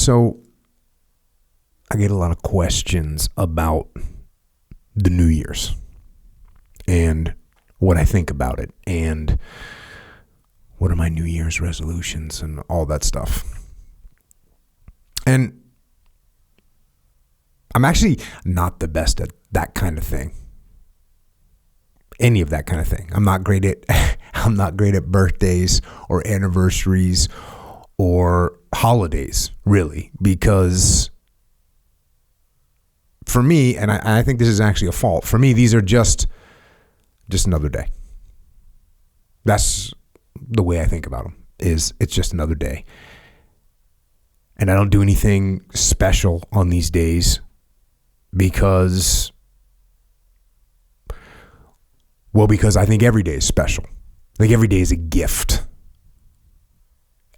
So I get a lot of questions about the New Year's and what I think about it and what are my New Year's resolutions and all that stuff. And I'm actually not the best at that kind of thing. Any of that kind of thing. I'm not great at birthdays or anniversaries or holidays, really, because for me, and I think this is actually a fault, for me, these are just another day. That's the way I think about them, is it's just another day. And I don't do anything special on these days because I think every day is special. Like every day is a gift.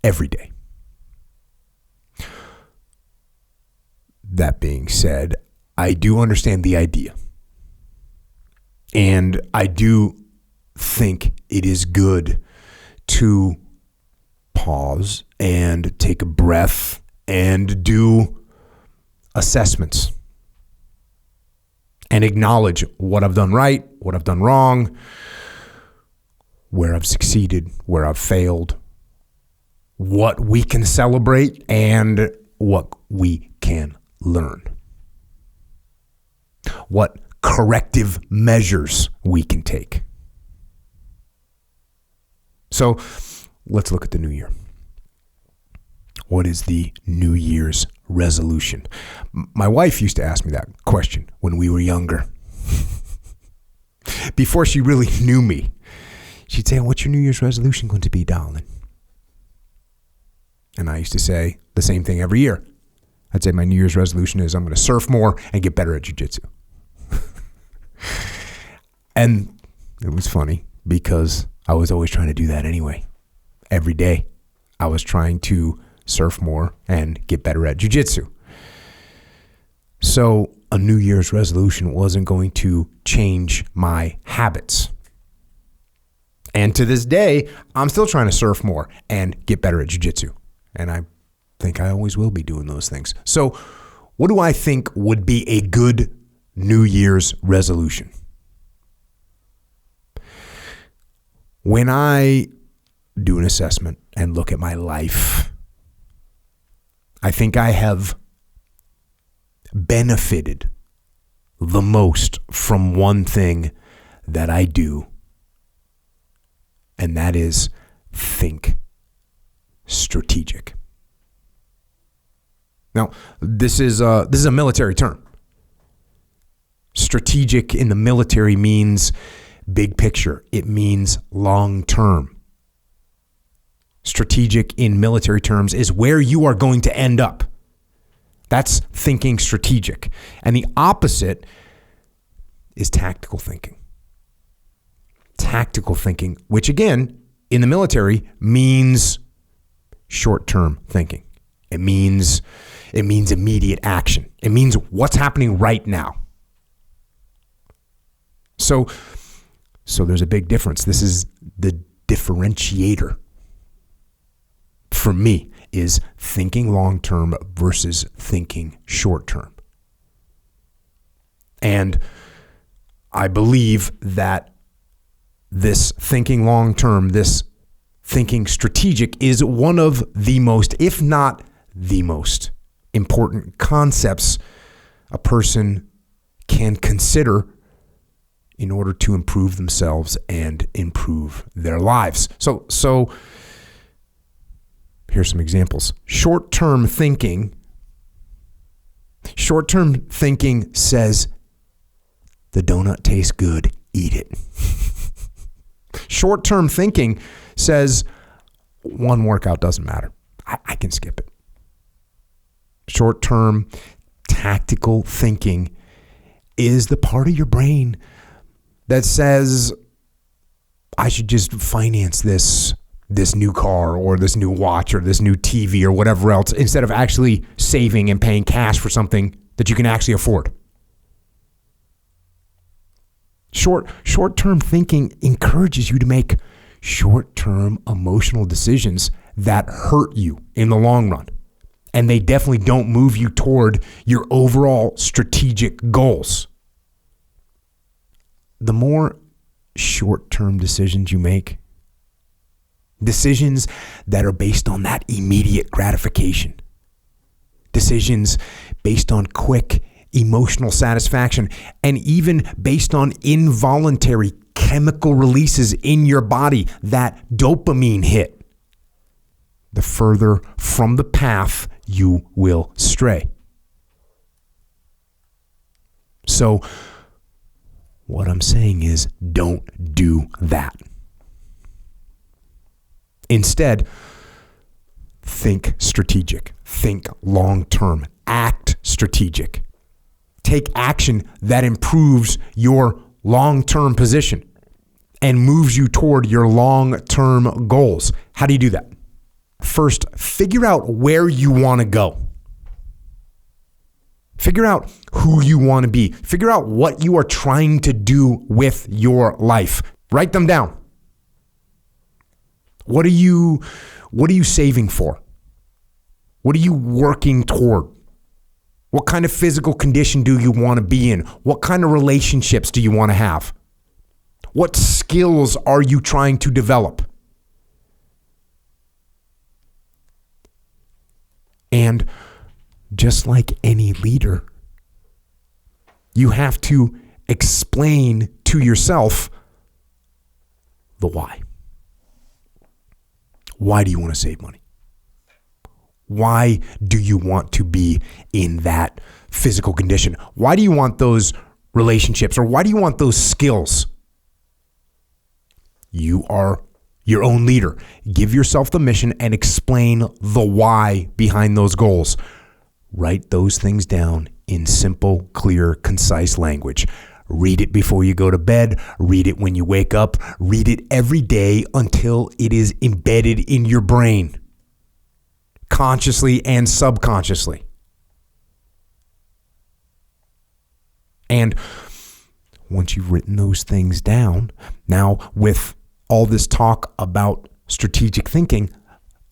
Every day. That being said, I do understand the idea. And I do think it is good to pause and take a breath and do assessments and acknowledge what I've done right, what I've done wrong, where I've succeeded, where I've failed, what we can celebrate, and what we can learn. What corrective measures we can take. So let's look at the new year. What is the New Year's resolution? My wife used to ask me that question when we were younger. Before she really knew me, she'd say, "What's your New Year's resolution going to be, darling?" And I used to say the same thing every year. I'd say my New Year's resolution is I'm going to surf more and get better at jiu-jitsu. And it was funny because I was always trying to do that anyway. Every day I was trying to surf more and get better at jiu-jitsu. So a New Year's resolution wasn't going to change my habits. And to this day, I'm still trying to surf more and get better at jiu-jitsu. And I think I always will be doing those things. So what do I think would be a good New Year's resolution? When I do an assessment and look at my life, I think I have benefited the most from one thing that I do, and that is think strategic. Now, this is a military term. Strategic in the military means big picture. It means long term. Strategic in military terms is where you are going to end up. That's thinking strategic. And the opposite is tactical thinking. Tactical thinking, which again, in the military means short-term thinking. It means immediate action. It means what's happening right now. So there's a big difference. This is the differentiator for me, is thinking long-term versus thinking short-term. And I believe that this thinking long-term, this thinking strategic, is one of the most, if not the most important concepts a person can consider in order to improve themselves and improve their lives. So here's some examples. Short-term thinking says, the donut tastes good, eat it. Short-term thinking says, one workout doesn't matter. I can skip it. Short-term tactical thinking is the part of your brain that says, I should just finance this new car or this new watch or this new TV or whatever else, instead of actually saving and paying cash for something that you can actually afford. Short-term thinking encourages you to make short-term emotional decisions that hurt you in the long run. And they definitely don't move you toward your overall strategic goals. The more short-term decisions you make, decisions that are based on that immediate gratification, decisions based on quick emotional satisfaction, and even based on involuntary chemical releases in your body, that dopamine hit, the further from the path you will stray. So, what I'm saying is, don't do that. Instead, think strategic, think long-term, act strategic. Take action that improves your long-term position and moves you toward your long-term goals. How do you do that? First, figure out where you want to go. Figure out who you want to be. Figure out what you are trying to do with your life. Write them down. What are you saving for? What are you working toward? What kind of physical condition do you want to be in? What kind of relationships do you want to have? What skills are you trying to develop? And just like any leader, you have to explain to yourself the why. Why do you want to save money? Why do you want to be in that physical condition? Why do you want those relationships, or why do you want those skills? You are your own leader. Give yourself the mission and explain the why behind those goals. Write those things down in simple, clear, concise language. Read it before you go to bed. Read it when you wake up. Read it every day until it is embedded in your brain, consciously and subconsciously. And once you've written those things down, now with all this talk about strategic thinking,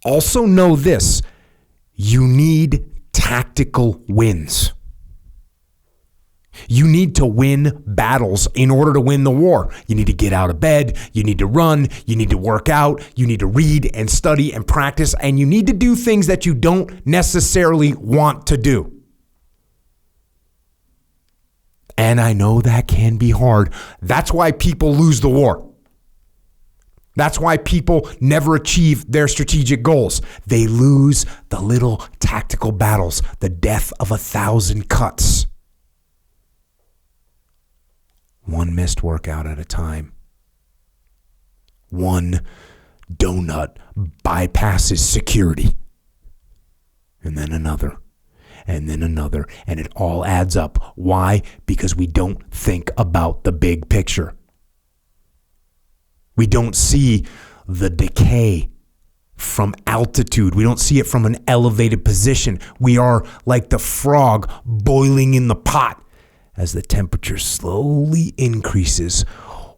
also know this: you need tactical wins. You need to win battles in order to win the war. You need to get out of bed. You need to run. You need to work out. You need to read and study and practice. And you need to do things that you don't necessarily want to do. And I know that can be hard. That's why people lose the war. That's why people never achieve their strategic goals. They lose the little tactical battles, the death of 1,000 cuts. One missed workout at a time. One donut bypasses security. And then another. And then another. And it all adds up. Why? Because we don't think about the big picture. We don't see the decay from altitude. We don't see it from an elevated position. We are like the frog boiling in the pot as the temperature slowly increases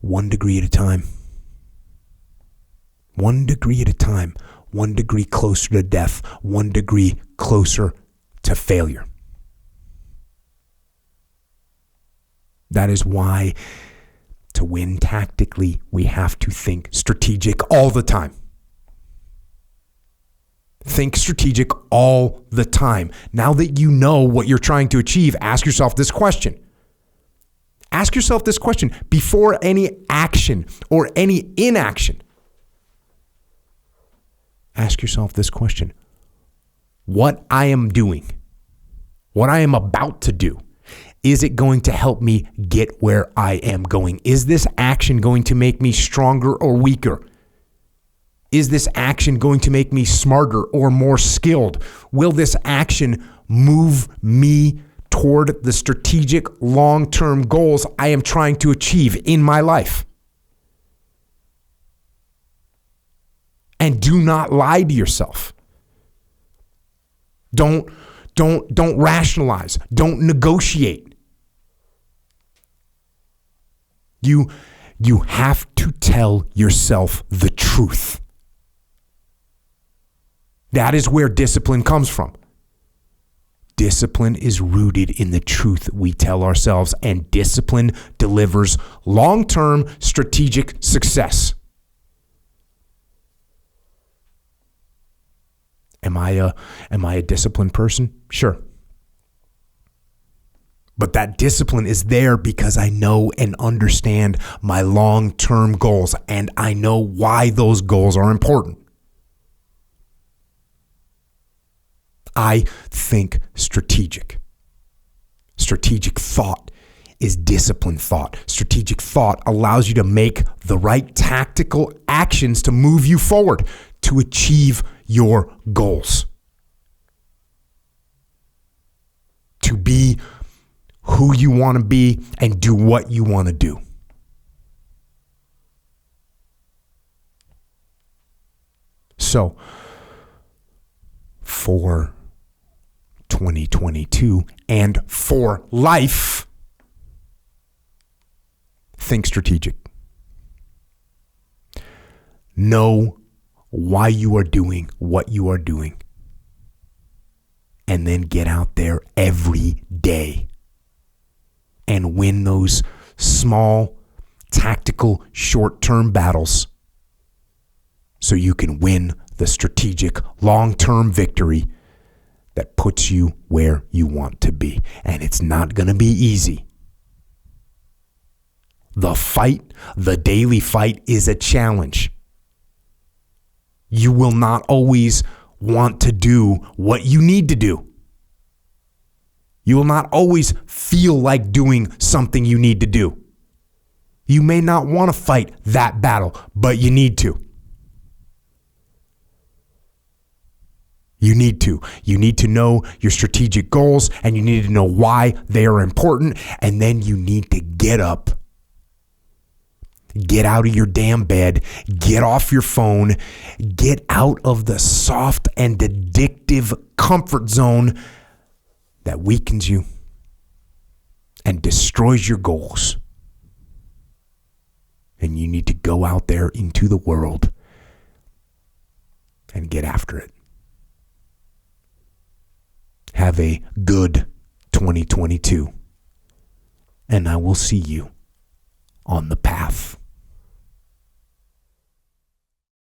1 degree at a time. 1 degree at a time. 1 degree closer to death. 1 degree closer to failure. That is why, to win tactically, we have to think strategic all the time. Think strategic all the time. Now that you know what you're trying to achieve, ask yourself this question. Ask yourself this question before any action or any inaction. Ask yourself this question. What I am doing, what I am about to do, is it going to help me get where I am going? Is this action going to make me stronger or weaker? Is this action going to make me smarter or more skilled? Will this action move me toward the strategic long-term goals I am trying to achieve in my life? And do not lie to yourself. Don't rationalize. Don't negotiate. You have to tell yourself the truth. That is where discipline comes from. Discipline is rooted in the truth we tell ourselves, and discipline delivers long-term strategic success. Am I a disciplined person? Sure. But that discipline is there because I know and understand my long-term goals, and I know why those goals are important. I think strategic. Strategic thought is disciplined thought. Strategic thought allows you to make the right tactical actions to move you forward to achieve your goals. To be who you want to be and do what you want to do. So, for 2022 and for life, think strategic. Know why you are doing what you are doing. And then get out there every day and win those small, tactical, short-term battles so you can win the strategic, long-term victory that puts you where you want to be. And it's not going to be easy. The fight, the daily fight, is a challenge. You will not always want to do what you need to do. You will not always feel like doing something you need to do. You may not want to fight that battle, but you need to. You need to. You need to know your strategic goals, and you need to know why they are important, and then you need to get up. Get out of your damn bed. Get off your phone. Get out of the soft and addictive comfort zone that weakens you and destroys your goals. And you need to go out there into the world and get after it. Have a good 2022, and I will see you on the path.